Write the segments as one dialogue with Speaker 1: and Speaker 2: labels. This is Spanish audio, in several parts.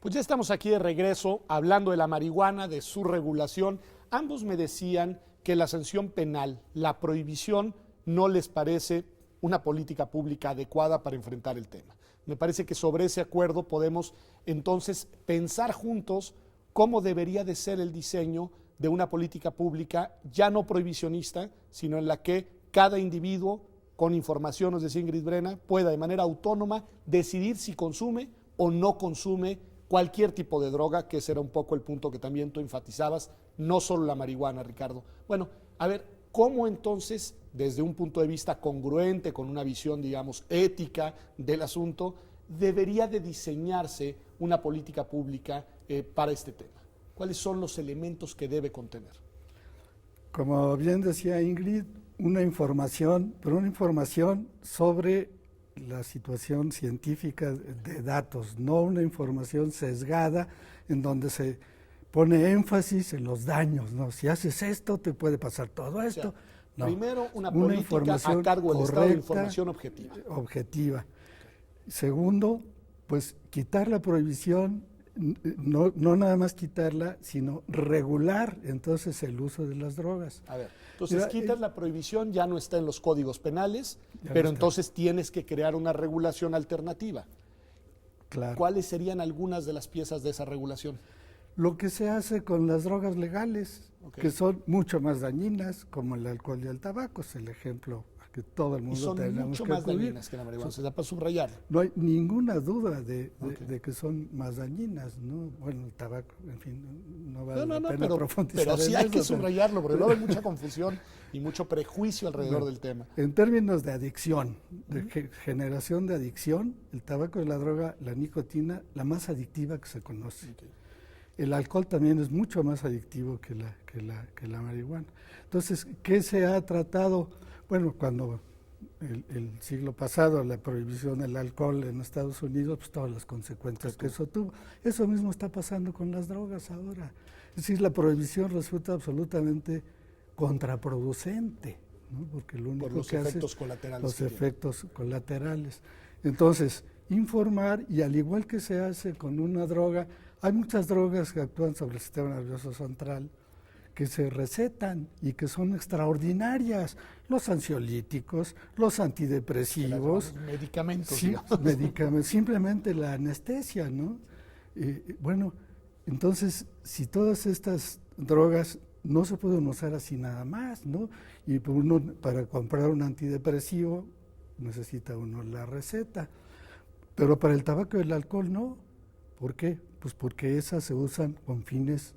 Speaker 1: Pues ya estamos aquí de regreso hablando de la marihuana, de su regulación. Ambos me decían que la sanción penal, la prohibición, no les parece una política pública adecuada para enfrentar el tema. Me parece que sobre ese acuerdo podemos entonces pensar juntos cómo debería de ser el diseño de una política pública ya no prohibicionista, sino en la que cada individuo, con información, nos decía Ingrid Brena, pueda de manera autónoma decidir si consume o no consume cualquier tipo de droga, que ese era un poco el punto que también tú enfatizabas, no solo la marihuana, Ricardo. Bueno, a ver, ¿cómo entonces, desde un punto de vista congruente, con una visión, digamos, ética del asunto, debería de diseñarse una política pública para este tema? ¿Cuáles son los elementos que debe contener?
Speaker 2: Como bien decía Ingrid, una información, pero una información sobre la situación científica de datos, no una información sesgada en donde se pone énfasis en los daños, ¿no? Si haces esto, te puede pasar todo esto.
Speaker 1: O sea,
Speaker 2: no.
Speaker 1: Primero, una política a cargo del Estado de información objetiva.
Speaker 2: Objetiva. Segundo, pues quitar la prohibición, no nada más quitarla, sino regular entonces el uso de las drogas.
Speaker 1: A ver, entonces quitas la prohibición, ya no está en los códigos penales,
Speaker 2: Ya
Speaker 1: pero
Speaker 2: no está.
Speaker 1: entonces tienes que crear una regulación alternativa.
Speaker 2: Claro.
Speaker 1: ¿Cuáles serían algunas de las piezas de esa regulación?
Speaker 2: Lo que se hace con las drogas legales, que son mucho más dañinas, como el alcohol y el tabaco, es el ejemplo que todo el
Speaker 1: Y
Speaker 2: mundo
Speaker 1: son
Speaker 2: tenemos
Speaker 1: mucho
Speaker 2: que
Speaker 1: más
Speaker 2: acudir.
Speaker 1: dañinas que la marihuana, se da para subrayar.
Speaker 2: No hay ninguna duda de que son más dañinas, ¿no? Bueno, el tabaco, en fin, no vale la pena profundizar
Speaker 1: pero sí
Speaker 2: en
Speaker 1: hay
Speaker 2: eso,
Speaker 1: que subrayarlo, porque luego hay mucha confusión y mucho prejuicio alrededor del tema.
Speaker 2: En términos de adicción, de generación de adicción, el tabaco es la droga, la nicotina, la más adictiva que se conoce.
Speaker 1: Okay.
Speaker 2: El alcohol también es mucho más adictivo que la marihuana. Entonces, ¿qué se ha tratado? Bueno, cuando el siglo pasado la prohibición del alcohol en Estados Unidos, pues todas las consecuencias que eso tuvo. Eso mismo está pasando con las drogas ahora. Es decir, la prohibición resulta absolutamente contraproducente, ¿no? Porque lo único
Speaker 1: por los
Speaker 2: que hace
Speaker 1: efectos colaterales.
Speaker 2: Los efectos colaterales. Entonces, informar, y al igual que se hace con una droga, hay muchas drogas que actúan sobre el sistema nervioso central, que se recetan y que son extraordinarias. Los ansiolíticos, los antidepresivos.
Speaker 1: Medicamentos,
Speaker 2: sí, medicamentos, simplemente la anestesia, ¿no? Bueno, entonces, si todas estas drogas no se pueden usar así nada más, ¿no? Y uno, para comprar un antidepresivo, necesita uno la receta. Pero para el tabaco y el alcohol no. ¿Por qué? Pues porque esas se usan con fines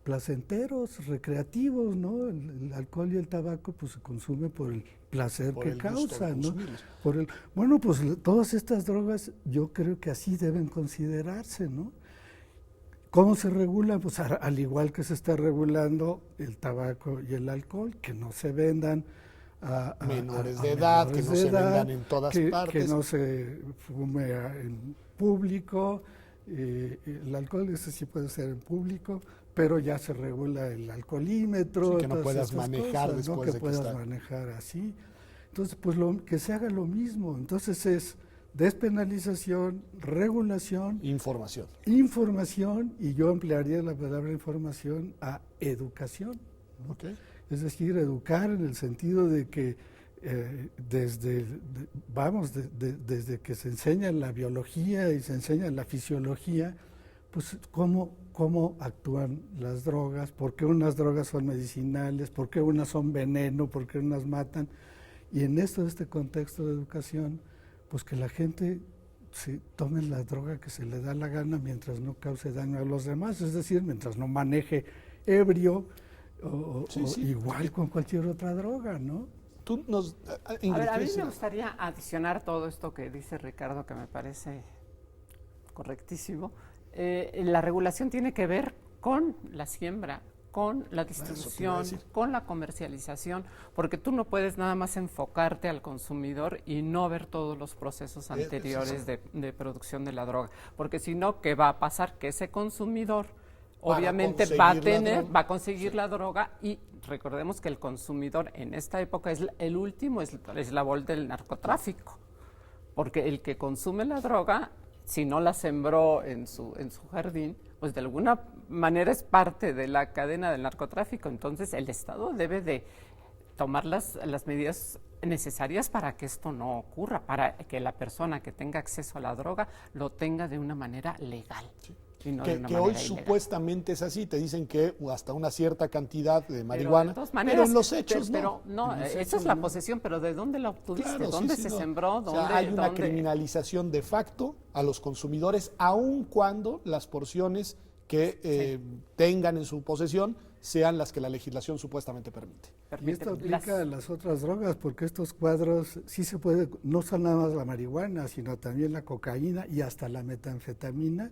Speaker 2: placenteros, recreativos, ¿no? El alcohol y el tabaco pues se consume por el placer
Speaker 1: por
Speaker 2: que
Speaker 1: el
Speaker 2: causa, ¿no?
Speaker 1: Por
Speaker 2: bueno, pues todas estas drogas yo creo que así deben considerarse, ¿no? ¿Cómo se regula? Pues al igual que se está regulando el tabaco y el alcohol, que no se vendan a
Speaker 1: menores de edad, que no se vendan en todas partes.
Speaker 2: Que no se fume en público. El alcohol, ese sí puede ser en público, pero ya se regula el alcoholímetro.
Speaker 1: Sí, que no puedas manejar
Speaker 2: cosas,
Speaker 1: después
Speaker 2: ¿no? Que
Speaker 1: de
Speaker 2: puedas
Speaker 1: que está.
Speaker 2: manejar así. Entonces, pues que se haga lo mismo. Entonces es despenalización, regulación, información, y yo emplearía la palabra información a educación, ¿no?
Speaker 1: Okay.
Speaker 2: Es decir, educar en el sentido de que desde que se enseña la biología y se enseña la fisiología, pues cómo actúan las drogas, por qué unas drogas son medicinales, por qué unas son veneno, por qué unas matan. Y en este contexto de educación, pues que la gente tome la droga que se le da la gana mientras no cause daño a los demás, es decir, mientras no maneje ebrio o igual con cualquier otra droga, ¿no?
Speaker 3: Ingrid, a mí me gustaría adicionar todo esto que dice Ricardo, que me parece correctísimo. La regulación tiene que ver con la siembra, con la distribución, con la comercialización, porque tú no puedes nada más enfocarte al consumidor y no ver todos los procesos anteriores de producción de la droga, porque si no, ¿qué va a pasar? Que ese consumidor obviamente va a conseguir la droga, y recordemos que el consumidor en esta época es el último eslabón del narcotráfico, porque el que consume la droga si no la sembró en su jardín, pues de alguna manera es parte de la cadena del narcotráfico. Entonces el Estado debe de tomar las medidas necesarias para que esto no ocurra, para que la persona que tenga acceso a la droga lo tenga de una manera legal.
Speaker 1: Sí.
Speaker 3: Y no
Speaker 1: que hoy ilegal. Supuestamente es así, te dicen que hasta una cierta cantidad de marihuana, pero en los hechos
Speaker 3: no, esa es la posesión, pero ¿de dónde la obtuviste? Claro, ¿dónde se sembró?
Speaker 1: ¿Dónde, o sea, hay una criminalización de facto a los consumidores, aun cuando las porciones que tengan en su posesión sean las que la legislación supuestamente permite.
Speaker 2: Y esto aplica a las otras drogas, porque estos cuadros sí se puede, no son nada más la marihuana, sino también la cocaína y hasta la metanfetamina,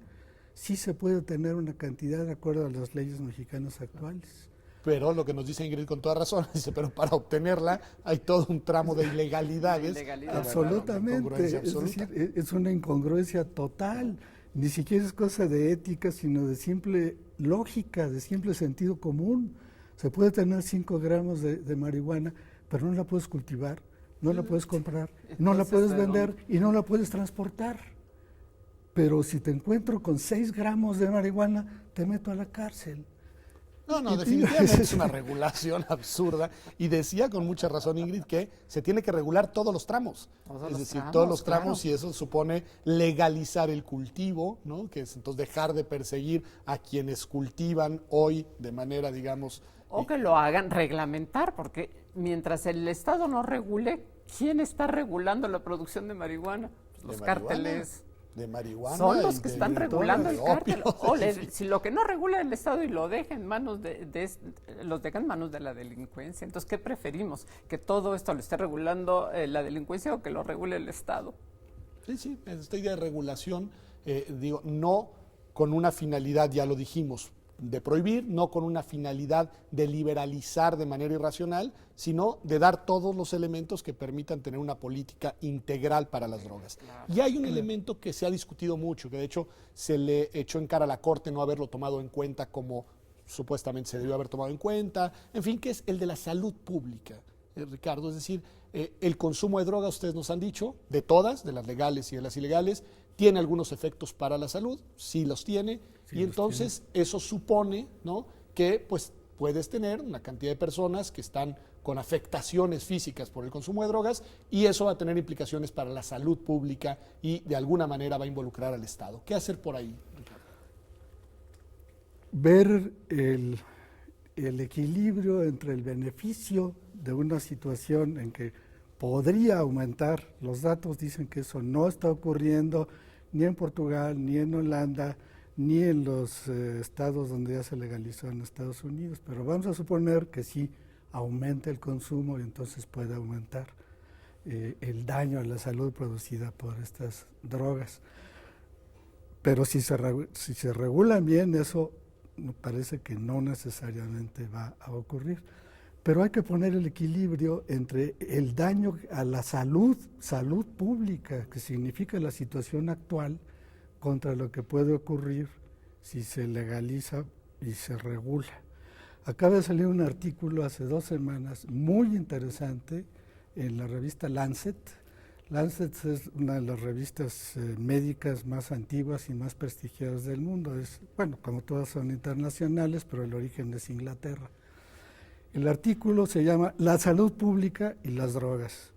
Speaker 2: sí se puede tener una cantidad de acuerdo a las leyes mexicanas actuales.
Speaker 1: Pero lo que nos dice Ingrid con toda razón, dice, pero para obtenerla hay todo un tramo de ilegalidades.
Speaker 2: Absolutamente, es decir, es una incongruencia total. Ni siquiera es cosa de ética, sino de simple lógica, de simple sentido común. Se puede tener 5 gramos de marihuana, pero no la puedes cultivar, no la puedes comprar, no la puedes vender y no la puedes transportar. Pero si te encuentro con 6 gramos de marihuana, te meto a la cárcel.
Speaker 1: No, definitivamente es una regulación absurda. Y decía con mucha razón Ingrid que se tiene que regular todos los tramos. Todos los tramos, claro. Y eso supone legalizar el cultivo, ¿no? Que es entonces dejar de perseguir a quienes cultivan hoy de manera, digamos...
Speaker 3: O que lo hagan reglamentar, porque mientras el Estado no regule, ¿quién está regulando la producción de marihuana? Pues los cárteles...
Speaker 1: De marihuana.
Speaker 3: Son los que están regulando el cártel. Si lo que no regula el Estado y lo deja en manos los deja en manos de la delincuencia. Entonces, ¿qué preferimos? ¿Que todo esto lo esté regulando la delincuencia o que lo regule el Estado?
Speaker 1: Sí, esta idea de regulación, no con una finalidad, ya lo dijimos, de prohibir, no con una finalidad de liberalizar de manera irracional, sino de dar todos los elementos que permitan tener una política integral para las drogas. Claro. Y hay un elemento que se ha discutido mucho, que de hecho se le echó en cara a la Corte no haberlo tomado en cuenta como supuestamente se debió haber tomado en cuenta, en fin, que es el de la salud pública, Ricardo, es decir, el consumo de drogas, ustedes nos han dicho, de todas, de las legales y de las ilegales, tiene algunos efectos para la salud, sí los tiene, sí, y entonces eso supone, ¿no?, que pues puedes tener una cantidad de personas que están con afectaciones físicas por el consumo de drogas y eso va a tener implicaciones para la salud pública y de alguna manera va a involucrar al Estado. ¿Qué hacer por ahí, Ricardo?
Speaker 2: Ver el equilibrio entre el beneficio de una situación en que podría aumentar, los datos dicen que eso no está ocurriendo ni en Portugal, ni en Holanda, ni en los estados donde ya se legalizó en Estados Unidos, pero vamos a suponer que sí aumenta el consumo y entonces puede aumentar el daño a la salud producida por estas drogas. Pero si se regulan bien, eso me parece que no necesariamente va a ocurrir. Pero hay que poner el equilibrio entre el daño a la salud pública, que significa la situación actual, contra lo que puede ocurrir si se legaliza y se regula. Acaba de salir un artículo hace 2 semanas muy interesante en la revista Lancet. Lancet es una de las revistas médicas más antiguas y más prestigiadas del mundo. Bueno, como todas son internacionales, pero el origen es Inglaterra. El artículo se llama La salud pública y las drogas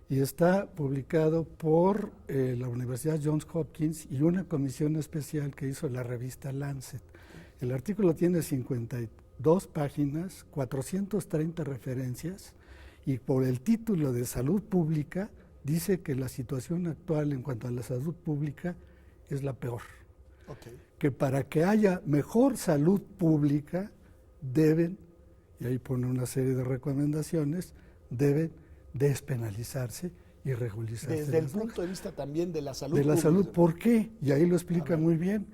Speaker 2: y está publicado por la Universidad Johns Hopkins y una comisión especial que hizo la revista Lancet. El artículo tiene 52 páginas, 430 referencias y por el título de salud pública dice que la situación actual en cuanto a la salud pública es la peor. Okay. Que para que haya mejor salud pública deben, y ahí pone una serie de recomendaciones, deben despenalizarse y regularizarse.
Speaker 1: Desde el punto de vista también de la salud pública.
Speaker 2: De la salud, ¿por qué? Y ahí lo explica muy bien.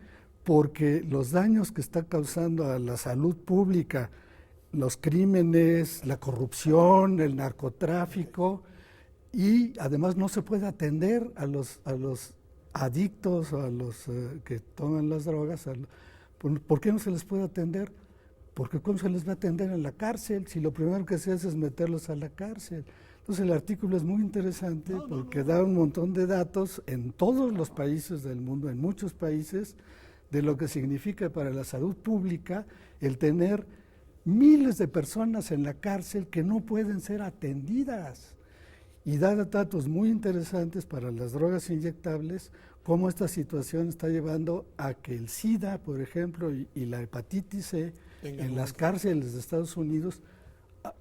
Speaker 2: Porque los daños que está causando a la salud pública, los crímenes, la corrupción, el narcotráfico, y además no se puede atender a los adictos o a los que toman las drogas. ¿Por qué no se les puede atender? Porque ¿cómo se les va a atender en la cárcel si lo primero que se hace es meterlos a la cárcel? Entonces el artículo es muy interesante porque da un montón de datos en todos los países del mundo, en muchos países, de lo que significa para la salud pública el tener miles de personas en la cárcel que no pueden ser atendidas. Y da datos muy interesantes para las drogas inyectables, cómo esta situación está llevando a que el SIDA, por ejemplo, y la hepatitis C en las cárceles de Estados Unidos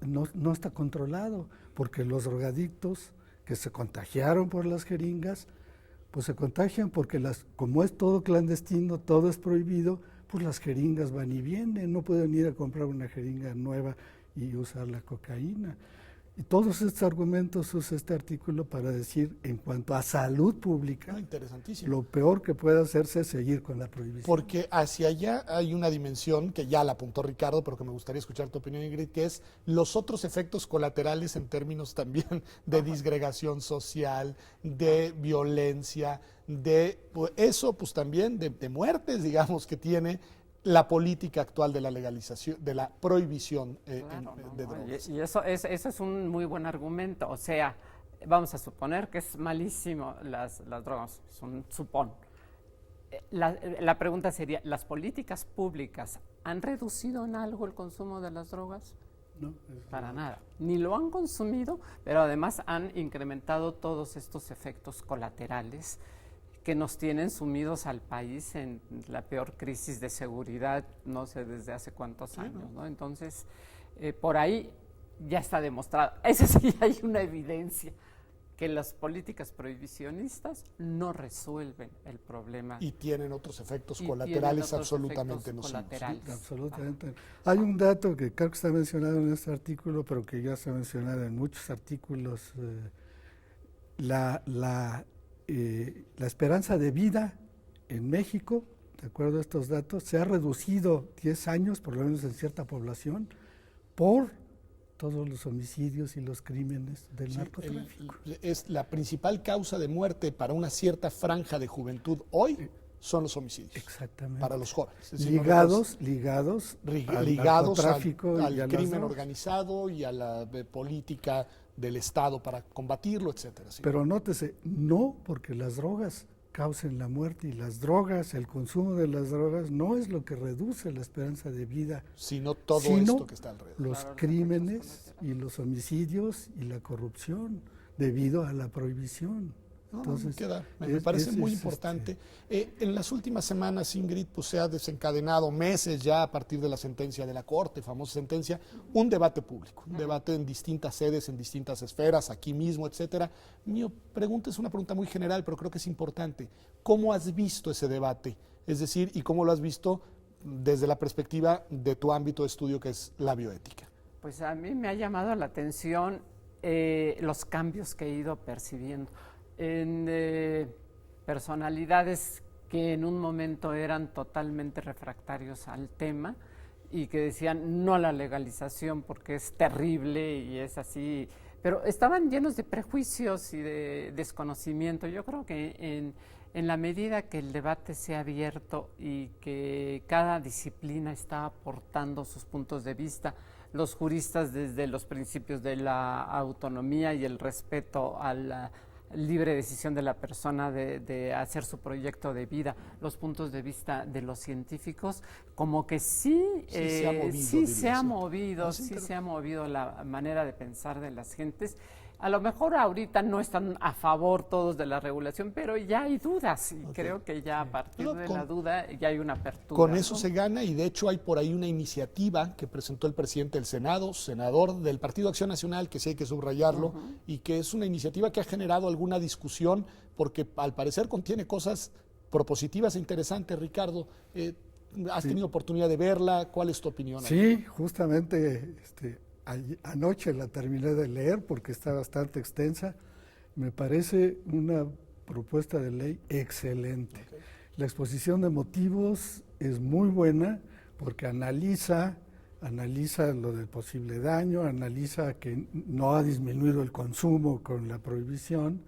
Speaker 2: no está controlado, porque los drogadictos que se contagiaron por las jeringas, pues se contagian porque como es todo clandestino, todo es prohibido, pues las jeringas van y vienen, no pueden ir a comprar una jeringa nueva y usar la cocaína. Y todos estos argumentos usa este artículo para decir, en cuanto a salud pública, lo peor que puede hacerse es seguir con la prohibición.
Speaker 1: Porque hacia allá hay una dimensión que ya la apuntó Ricardo, pero que me gustaría escuchar tu opinión, Ingrid, que es los otros efectos colaterales en términos también de disgregación social, de violencia, de eso pues también de muertes, digamos, que tiene la política actual de la legalización, de la prohibición de drogas.
Speaker 3: Y eso es un muy buen argumento. O sea, vamos a suponer que es malísimo las drogas, es un supón. La pregunta sería, ¿las políticas públicas han reducido en algo el consumo de las drogas?
Speaker 2: No,
Speaker 3: para nada. Ni lo han consumido, pero además han incrementado todos estos efectos colaterales que nos tienen sumidos al país en la peor crisis de seguridad, no sé desde hace cuántos años, ¿no? Entonces, por ahí ya está demostrado, ese sí hay una evidencia, que las políticas prohibicionistas no resuelven el problema.
Speaker 1: Y tienen otros efectos colaterales absolutamente nocivos.
Speaker 2: Sí, absolutamente. Hay un dato que creo que está mencionado en este artículo, pero que ya se ha mencionado en muchos artículos, la esperanza de vida en México, de acuerdo a estos datos, se ha reducido 10 años, por lo menos en cierta población, por todos los homicidios y los crímenes del narcotráfico.
Speaker 1: Es la principal causa de muerte para una cierta franja de juventud hoy son los homicidios.
Speaker 2: Exactamente.
Speaker 1: Para los jóvenes. Es
Speaker 2: decir, ligados al narcotráfico
Speaker 1: al crimen organizado y a la política del Estado para combatirlo, etcétera. Sí.
Speaker 2: Pero nótese, no porque las drogas causen la muerte, y las drogas, el consumo de las drogas no es lo que reduce la esperanza de vida,
Speaker 1: sino todo esto que está alrededor.
Speaker 2: Los crímenes y los homicidios y la corrupción debido a la prohibición. Entonces,
Speaker 1: me parece muy importante. En las últimas semanas, Ingrid, pues se ha desencadenado meses ya a partir de la sentencia de la Corte, famosa sentencia, un debate público, un debate en distintas sedes, en distintas esferas, aquí mismo, etcétera. Mi pregunta es una pregunta muy general, pero creo que es importante. ¿Cómo has visto ese debate? Es decir, ¿y cómo lo has visto desde la perspectiva de tu ámbito de estudio, que es la bioética?
Speaker 3: Pues a mí me ha llamado la atención los cambios que he ido percibiendo en personalidades que en un momento eran totalmente refractarios al tema y que decían no a la legalización porque es terrible y es así, pero estaban llenos de prejuicios y de desconocimiento. Yo creo que en la medida que el debate sea abierto y que cada disciplina está aportando sus puntos de vista, los juristas desde los principios de la autonomía y el respeto a la libre decisión de la persona de hacer su proyecto de vida, los puntos de vista de los científicos, como que sí se ha movido la manera de pensar de las gentes. A lo mejor ahorita no están a favor todos de la regulación, pero ya hay dudas y creo que ya a partir de la duda ya hay una apertura.
Speaker 1: Con eso se gana, y de hecho hay por ahí una iniciativa que presentó el presidente del Senado, senador del Partido Acción Nacional, que sí hay que subrayarlo, y que es una iniciativa que ha generado alguna discusión porque al parecer contiene cosas propositivas e interesantes. Ricardo, ¿has tenido oportunidad de verla? ¿Cuál es tu opinión?
Speaker 2: Sí, justamente anoche la terminé de leer porque está bastante extensa. Me parece una propuesta de ley excelente. Okay. La exposición de motivos es muy buena porque analiza lo del posible daño, analiza que no ha disminuido el consumo con la prohibición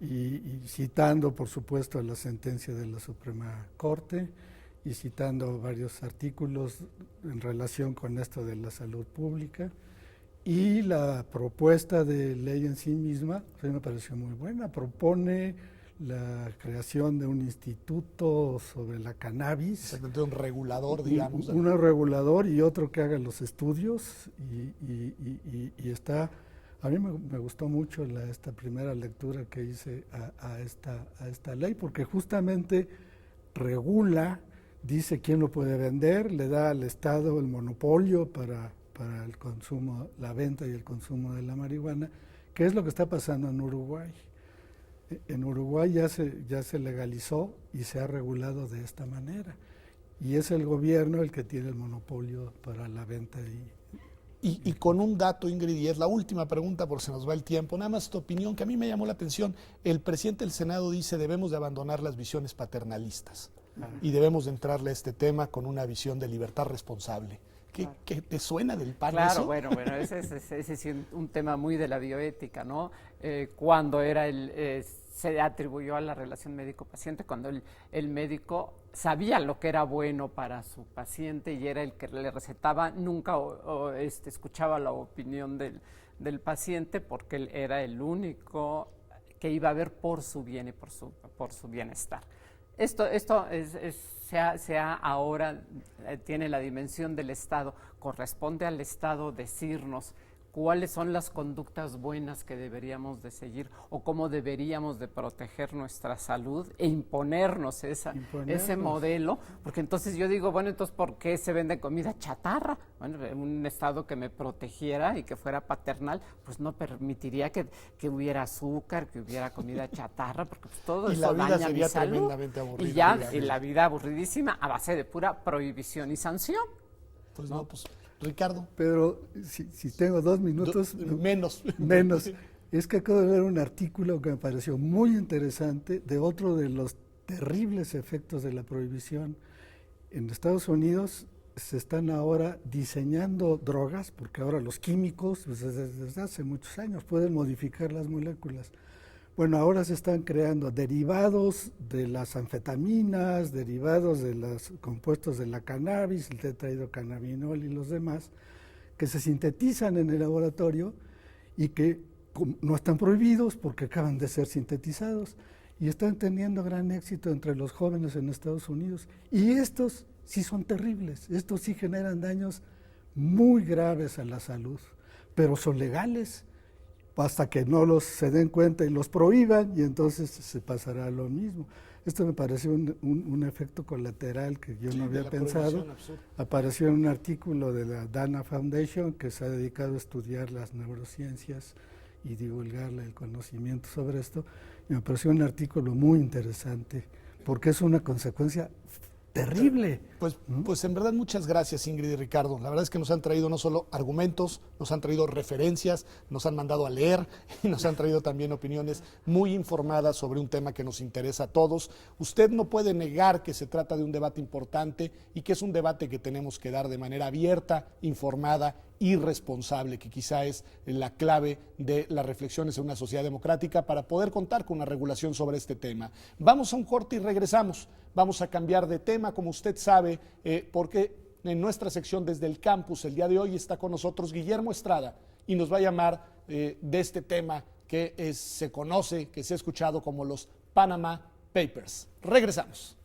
Speaker 2: y citando, por supuesto, la sentencia de la Suprema Corte y citando varios artículos en relación con esto de la salud pública, Y la propuesta de ley en sí misma me pareció muy buena. Propone la creación de un instituto sobre la cannabis.
Speaker 1: Exactamente, un regulador, digamos.
Speaker 2: Un regulador y otro que haga los estudios. Y está, a mí me gustó mucho esta primera lectura que hice a esta ley, porque justamente regula, dice quién lo puede vender, le da al Estado el monopolio para el consumo, la venta y el consumo de la marihuana, que es lo que está pasando en Uruguay. En Uruguay ya se legalizó y se ha regulado de esta manera. Y es el gobierno el que tiene el monopolio para la venta.
Speaker 1: Y con un dato, Ingrid, y es la última pregunta porque se nos va el tiempo, nada más tu opinión, que a mí me llamó la atención. El presidente del Senado dice debemos de abandonar las visiones paternalistas y debemos de entrarle a este tema con una visión de libertad responsable. ¿Qué te suena del PAN
Speaker 3: claro,
Speaker 1: eso?
Speaker 3: Bueno, ese es un tema muy de la bioética, ¿no? Cuando se atribuyó a la relación médico-paciente, cuando el médico sabía lo que era bueno para su paciente y era el que le recetaba, nunca escuchaba la opinión del paciente porque él era el único que iba a ver por su bien y por su bienestar. Esto ahora tiene la dimensión del Estado. Corresponde al Estado decirnos cuáles son las conductas buenas que deberíamos de seguir o cómo deberíamos de proteger nuestra salud e imponernos ese modelo, porque entonces yo digo, bueno, entonces ¿por qué se vende comida chatarra? Bueno, un Estado que me protegiera y que fuera paternal, pues no permitiría que hubiera azúcar, que hubiera comida chatarra, porque pues todo eso daña mi salud.
Speaker 1: Tremendamente aburrida.
Speaker 3: Y la vida aburridísima a base de pura prohibición y sanción.
Speaker 1: Pues no, pues Ricardo.
Speaker 2: Pero si tengo 2 minutos...
Speaker 1: Menos.
Speaker 2: Es que acabo de ver un artículo que me pareció muy interesante de otro de los terribles efectos de la prohibición. En Estados Unidos se están ahora diseñando drogas, porque ahora los químicos, pues desde hace muchos años, pueden modificar las moléculas. Bueno, ahora se están creando derivados de las anfetaminas, derivados de los compuestos de la cannabis, el tetrahidrocannabinol y los demás, que se sintetizan en el laboratorio y que no están prohibidos porque acaban de ser sintetizados y están teniendo gran éxito entre los jóvenes en Estados Unidos. Y estos sí son terribles, estos sí generan daños muy graves a la salud, pero son legales, hasta que no se den cuenta y los prohíban, y entonces se pasará lo mismo. Esto me pareció un efecto colateral que yo no había pensado. Apareció en un artículo de la Dana Foundation, que se ha dedicado a estudiar las neurociencias y divulgarle el conocimiento sobre esto, y me pareció un artículo muy interesante, porque es una consecuencia terrible.
Speaker 1: Pues en verdad muchas gracias, Ingrid y Ricardo. La verdad es que nos han traído no solo argumentos, nos han traído referencias, nos han mandado a leer y nos han traído también opiniones muy informadas sobre un tema que nos interesa a todos. Usted no puede negar que se trata de un debate importante y que es un debate que tenemos que dar de manera abierta, informada y responsable, que quizá es la clave de las reflexiones en una sociedad democrática para poder contar con una regulación sobre este tema. Vamos a un corte y regresamos. Vamos a cambiar de tema, como usted sabe, porque en nuestra sección Desde el Campus el día de hoy está con nosotros Guillermo Estrada y nos va a llamar de este tema que se conoce, que se ha escuchado como los Panama Papers. Regresamos.